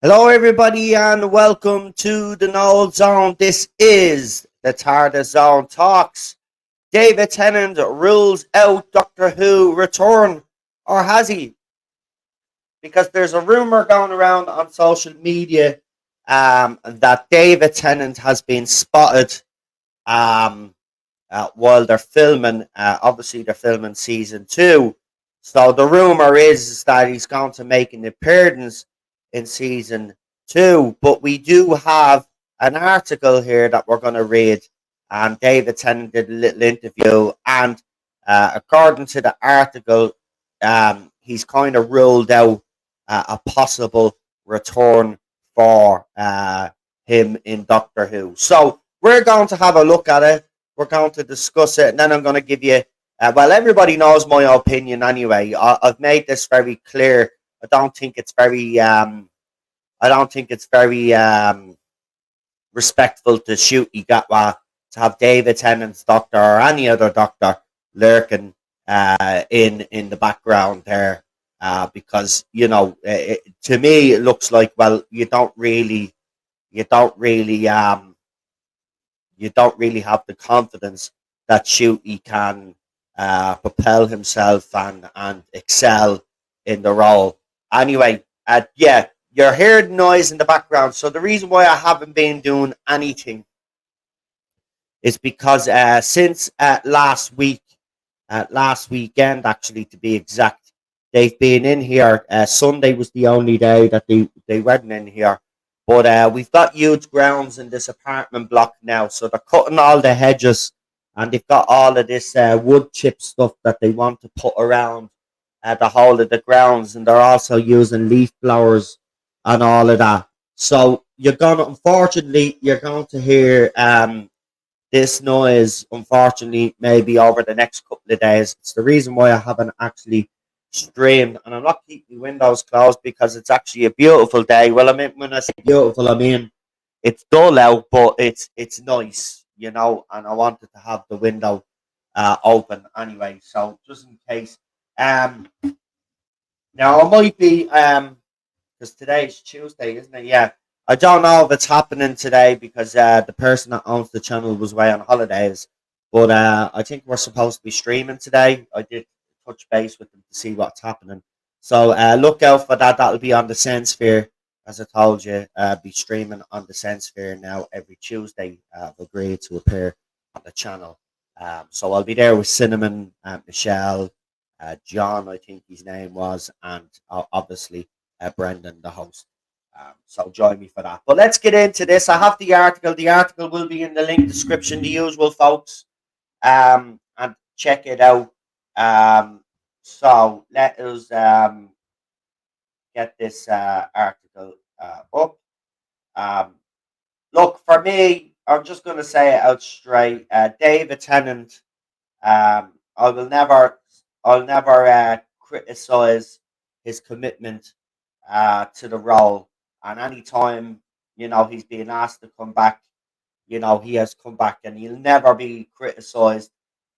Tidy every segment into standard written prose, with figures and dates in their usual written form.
Hello, everybody, and welcome to the Null Zone. This is the TARDIS Zone Talks. David Tennant rules out Doctor Who return, or has he? Because there's a rumor going around on social media that David Tennant has been spotted um, while they're filming. Obviously, they're filming season two. So the rumor is that he's going to make an appearance in season two. But we do have an article here that we're going to read. And David Tennant did a little interview. And according to the article, he's kind of ruled out a possible return for him in Doctor Who. So we're going to have a look at it. We're going to discuss it, and then I'm going to give you. Well, everybody knows my opinion anyway. I've made this very clear. I don't think it's very. I don't think it's very respectful to Shooty Gatwa to have David Tennant's Doctor or any other Doctor lurking in the background there, because to me it looks like, well, you don't really you don't really have the confidence that Shooty can propel himself and excel in the role. Anyway, yeah, you're hearing noise in the background. So the reason why I haven't been doing anything is because since last weekend, actually, to be exact, they've been in here. Sunday was the only day that they weren't in here. But we've got huge grounds in this apartment block now, so they're cutting all the hedges, and they've got all of this wood chip stuff that they want to put around the whole of the grounds, and they're also using leaf blowers and all of that. So unfortunately, you're going to hear this noise, unfortunately, maybe over the next couple of days. It's the reason why I haven't actually streamed, and I'm not keeping windows closed because it's actually a beautiful day. Well, I mean, when I say beautiful, I mean it's dull out, but it's nice, and I wanted to have the window open anyway. So just in case, um, now I might be because today's Tuesday, isn't it? Yeah. I don't know if it's happening today because the person that owns the channel was away on holidays. But I think we're supposed to be streaming today. I did touch base with them to see what's happening. So look out for that. That'll be on the Sensphere. As I told you, be streaming on the Sensphere now every Tuesday. I've agreed to appear on the channel. So I'll be there with Cinnamon, Michelle, John, I think his name was, and obviously Brendan, the host. So join me for that. But let's get into this. I have the article. The article will be in the link description, the usual, folks. And check it out. So let us get this article up. Um, Look, for me, I'm just going to say it out straight. David Tennant. I will never, I'll never criticize his commitment to the role. And anytime, he's being asked to come back, he has come back, and he'll never be criticized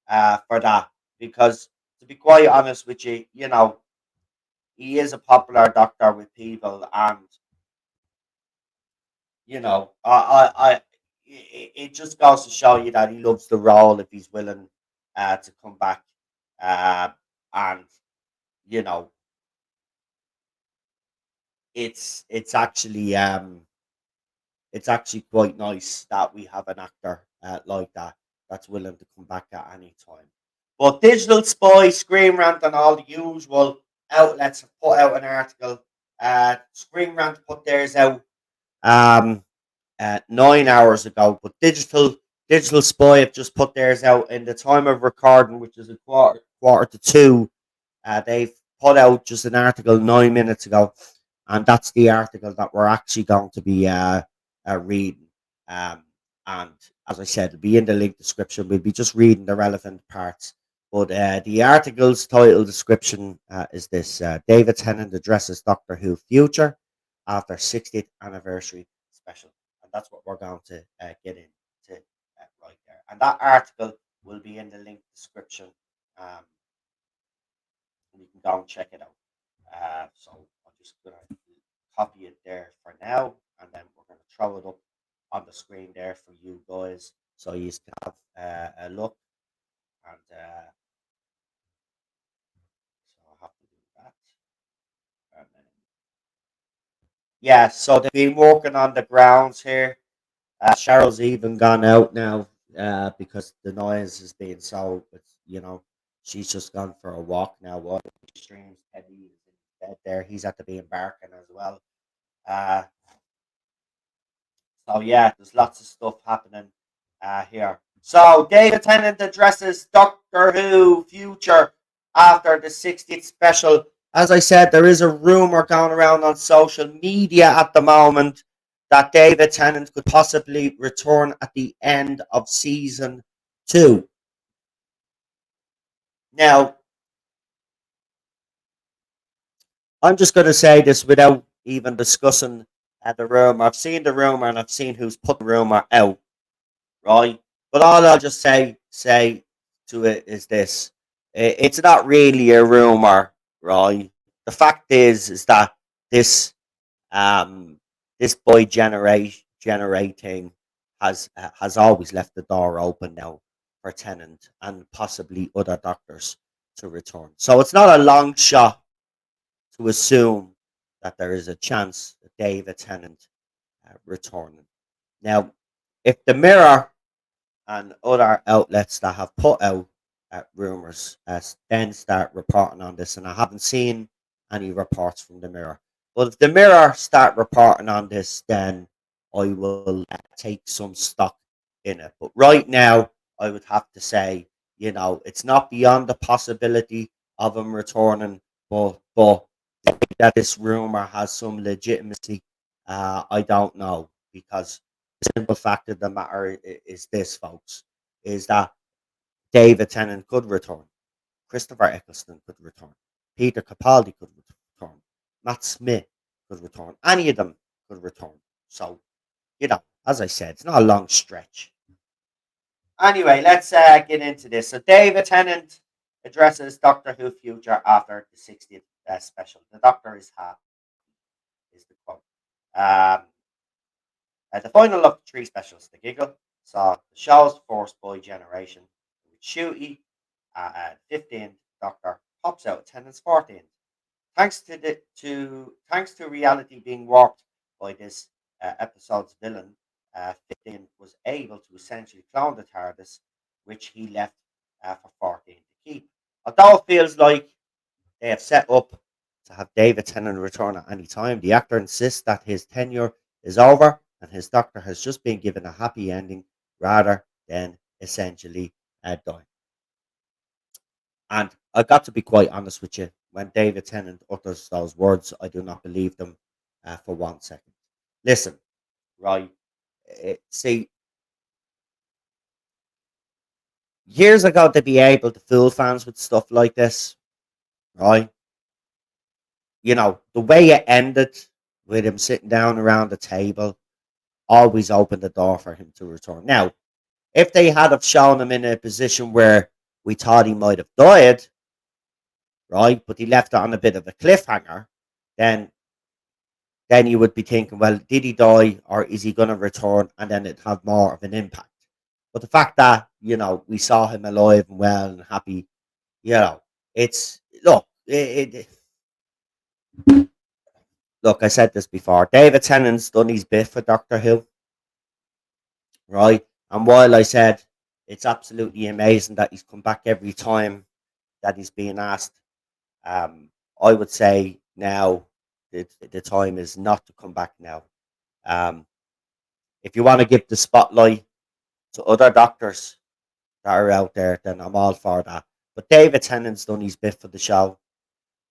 for that. Because to be quite honest with you, he is a popular doctor with people, and it just goes to show you that he loves the role if he's willing to come back. Uh, and you know, it's actually it's actually quite nice that we have an actor like that that's willing to come back at any time. But Digital Spy, Screen Rant, and all the usual outlets have put out an article. Screen Rant put theirs out um, 9 hours ago, but Digital Spy have just put theirs out in the time of recording, which is a quarter to two. They've put out just an article 9 minutes ago, and that's the article that we're actually going to be reading. Um, and as I said, it'll be in the link description. We'll be just reading the relevant parts. But the article's title description is this: David Tennant addresses Doctor Who future after 60th anniversary special. And that's what we're going to get into right there. And that article will be in the link description. Um, and you can go and check it out. So I'm just going to copy it there for now, and then we're going to throw it up on the screen there for you guys, so you can have a look. And so I have to do that. And then, yeah, so they've been working on the grounds here. Cheryl's even gone out now because the noise is being so. She's just gone for a walk now. What streams? Eddie is in bed there. He's at the be embarking as well. Uh, So yeah, there's lots of stuff happening here. So David Tennant addresses Doctor Who future after the 60th special. As I said, there is a rumor going around on social media at the moment that David Tennant could possibly return at the end of season 2. Now, I'm just going to say this without even discussing the rumor. I've seen the rumor and I've seen who's put the rumor out, right? But all I'll just say to it is this: it's not really a rumor, right? The fact is that this um this boy generating has always left the door open now for Tennant and possibly other doctors to return. So it's not a long shot to assume that there is a chance that David Tennant returning. Now, if the Mirror and other outlets that have put out rumors then start reporting on this, and I haven't seen any reports from the Mirror. But if the Mirror start reporting on this, then I will take some stock in it. But right now, I would have to say, it's not beyond the possibility of him returning, but that this rumor has some legitimacy, I don't know, because the simple fact of the matter is this, folks, is that David Tennant could return, Christopher Eccleston could return, Peter Capaldi could return, Matt Smith could return, any of them could return. So, as I said, it's not a long stretch. Anyway, let's get into this. So, David Tennant addresses Doctor Who future after the 60th special. The Doctor is happy, is the quote. Um, At the final of the three specials, The Giggle saw the show's first boy generation with Shooty at 15th Doctor pops out at Tennant's 14th. Thanks to reality being warped by this episode's villain, 15 was able to essentially clone the TARDIS, which he left for 14 to keep. Although it feels like they have set up to have David Tennant return at any time, the actor insists that his tenure is over and his doctor has just been given a happy ending rather than essentially dying. And I got to be quite honest with you. When David Tennant utters those words, I do not believe them for 1 second. Listen, right? See, years ago to be able to fool fans with stuff like this, right? The way it ended with him sitting down around the table always opened the door for him to return. Now, if they had have shown him in a position where we thought he might have died, right, but he left it on a bit of a cliffhanger, then you would be thinking, well, did he die or is he going to return? And then it'd have more of an impact. But the fact that, we saw him alive and well and happy, it's, look, look, I said this before. David Tennant's done his bit for Doctor Who, right? And while I said it's absolutely amazing that he's come back every time that he's being asked, I would say now the time is not to come back now. Um, if you want to give the spotlight to other doctors that are out there, then I'm all for that. But David Tennant's done his bit for the show,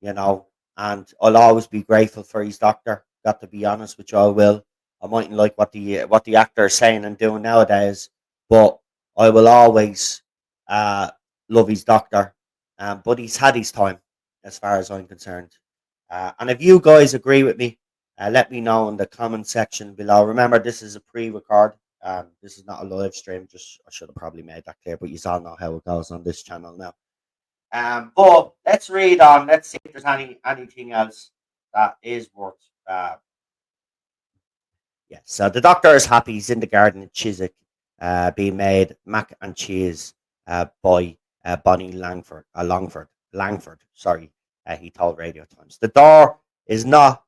you know, and I'll always be grateful for his doctor. Got to be honest with you, I will. I mightn't like what the actor is saying and doing nowadays, but I will always love his doctor. But he's had his time, as far as I'm concerned. And if you guys agree with me, let me know in the comment section below. Remember, this is a pre-record. This is not a live stream. Just I should have probably made that clear, but you all know how it goes on this channel now. But let's read on. Let's see if there's anything else that is worth Yeah, so the doctor is happy. He's in the garden in Chiswick, being made mac and cheese by Bonnie Langford. Sorry, he told Radio Times. The door is not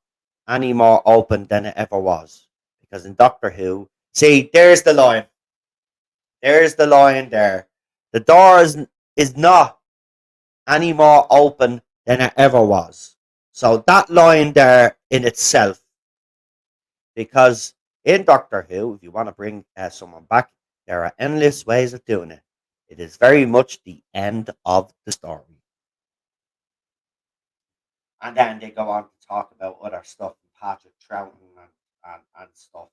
any more open than it ever was because in Doctor Who, see, there's the line. There's the line there. The door is not any more open than it ever was. So that line there in itself, because in Doctor Who, if you want to bring someone back, there are endless ways of doing it. It is very much the end of the story. And then they go on to talk about other stuff, Patrick Troughton and stuff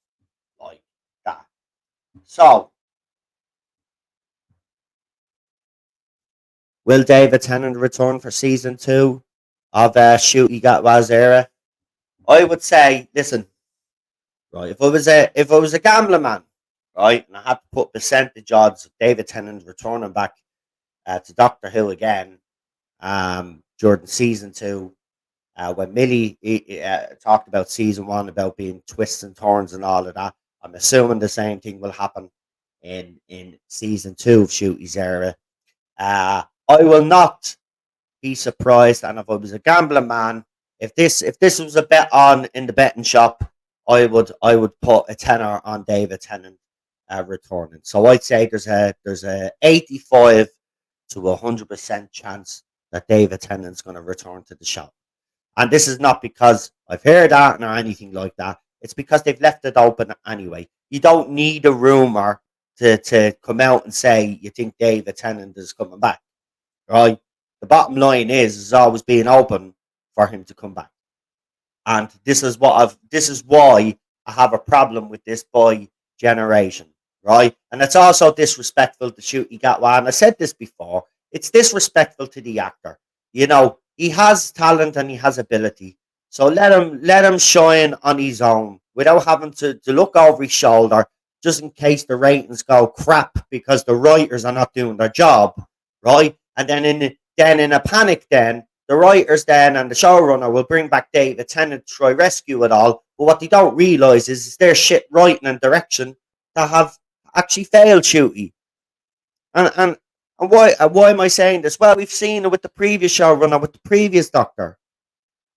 like that. So, will David Tennant return for season two of Shooty Got Was era? I would say, listen, right, if I was a gambling man, right, and I had to put percentage odds of David Tennant returning back to Doctor Who again during season two. When Millie talked about season one about being twists and turns and all of that, I'm assuming the same thing will happen in season two of Shooty's era. I will not be surprised, and if I was a gambling man, if this was a bet on in the betting shop, I would put a tenner on David Tennant returning. So I'd say there's a 85 to 100% chance that David Tennant's going to return to the show. And this is not because I've heard that or anything like that. It's because they've left it open anyway. You don't need a rumor to come out and say you think David Tennant is coming back, right? The bottom line is it's always being open for him to come back. And this is why I have a problem with this boy generation, right? And it's also disrespectful to Shooty Gatwa. And I said this before. It's disrespectful to the actor. He has talent and he has ability. So let him shine on his own without having to look over his shoulder just in case the ratings go crap because the writers are not doing their job, right? And then in a panic, then the writers then and the showrunner will bring back David Tennant to try rescue it all. But what they don't realise is their shit writing and direction that have actually failed Shooty. And why am I saying this? Well, we've seen it with the previous showrunner, with the previous Doctor,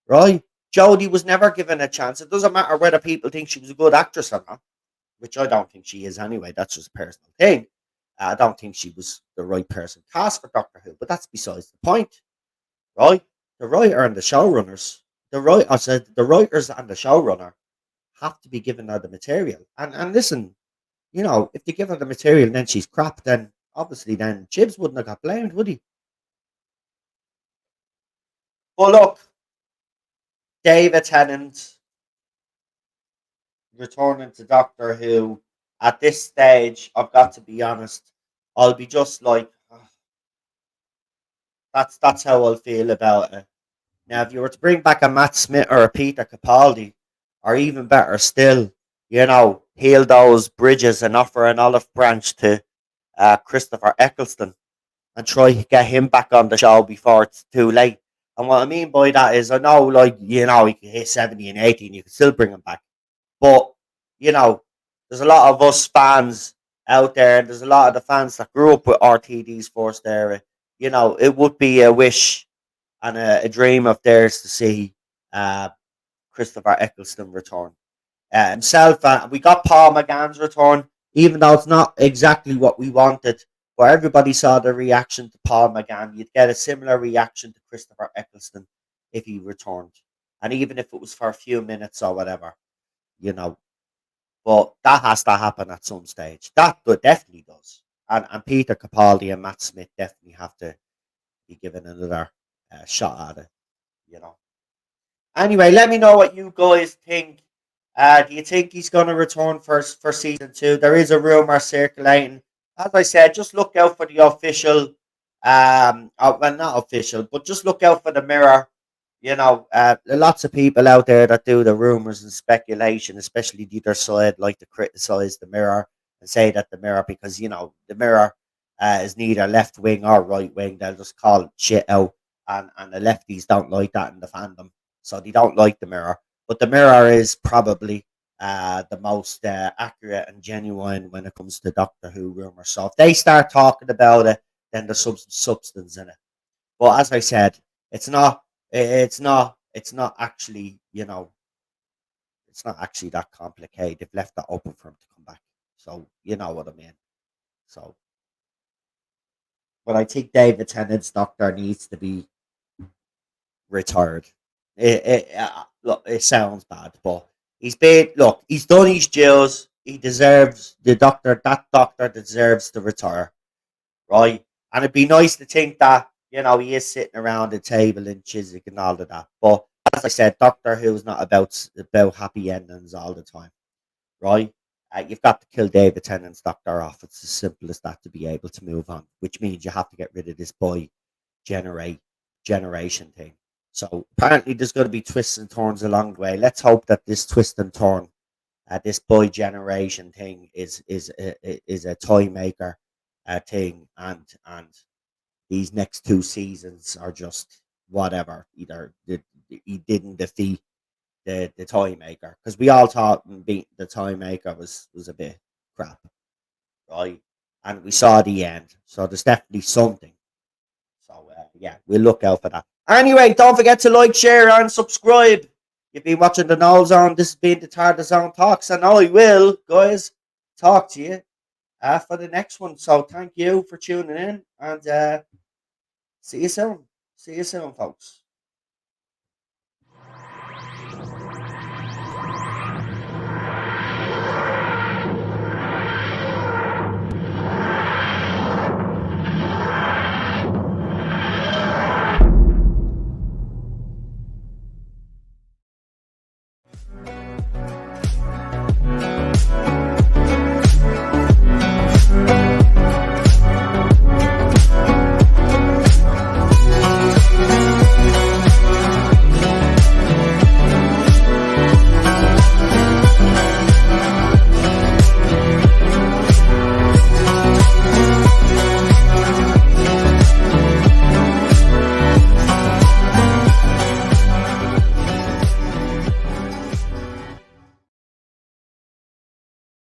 right? Jodie was never given a chance. It doesn't matter whether people think she was a good actress or not, which I don't think she is anyway. That's just a personal thing. I don't think she was the right person cast for Doctor Who, but that's besides the point, right? The writer and the showrunners, I said the writers and the showrunner have to be given her the material. And listen, if they give her the material and then she's crap, then obviously then Chibs wouldn't have got blamed, would he? But look, David Tennant returning to Doctor Who at this stage, I've got to be honest, I'll be just like, "Oh, that's how I'll feel about it." Now, if you were to bring back a Matt Smith or a Peter Capaldi, or even better still, heal those bridges and offer an olive branch to Christopher Eccleston and try to get him back on the show before it's too late. And what I mean by that is, I know, like, he can hit 70 and 80 and you can still bring him back. But, you know, there's a lot of us fans out there, and there's a lot of the fans that grew up with RTD's first era. It would be a wish and a dream of theirs to see uh, Christopher Eccleston return. Himself, we got Paul McGann's return, even though it's not exactly what we wanted. Where everybody saw the reaction to Paul McGann, you'd get a similar reaction to Christopher Eccleston if he returned, and even if it was for a few minutes or whatever, you know. But that has to happen at some stage. Definitely does. And Peter Capaldi and Matt Smith definitely have to be given another shot at it. You know. Anyway, let me know what you guys think. Do you think he's going to return for season two? There is a rumor circulating. As I said, just look out for the official. Well, not official, but just look out for the mirror. There are lots of people out there that do the rumors and speculation, especially the other side, like to criticize the mirror and say that the mirror, because the mirror is neither left wing or right wing. They'll just call it shit out, and the lefties don't like that in the fandom, so they don't like the mirror. But the mirror is probably the most accurate and genuine when it comes to Doctor Who rumors. So if they start talking about it, then there's some substance in it. But as I said, it's not. It's not actually. It's not actually that complicated. They've left that open for him to come back. So you know what I mean. So, but I think David Tennant's Doctor needs to be retired. Look, it sounds bad, but he's done his dues. He deserves the doctor. That doctor deserves to retire, right? And it'd be nice to think that he is sitting around the table in Chiswick and all of that. But as I said, Doctor Who's not about happy endings all the time, right? You've got to kill David Tennant's Doctor off. It's as simple as that to be able to move on, which means you have to get rid of this boy generate generation thing. So apparently there's going to be twists and turns along the way. Let's hope that this twist and turn, this boy generation thing, is a toy maker thing, and these next two seasons are just whatever. Either he didn't defeat the toy maker, because we all thought beat the toy maker was a bit crap, right? And we saw the end, so there's definitely something. So yeah, we'll look out for that. Anyway, don't forget to like, share, and subscribe. You've been watching the Null Zone. This has been the Tarda Zone Talks, and I will, guys, talk to you for the next one. So thank you for tuning in, and see you soon. See you soon, folks.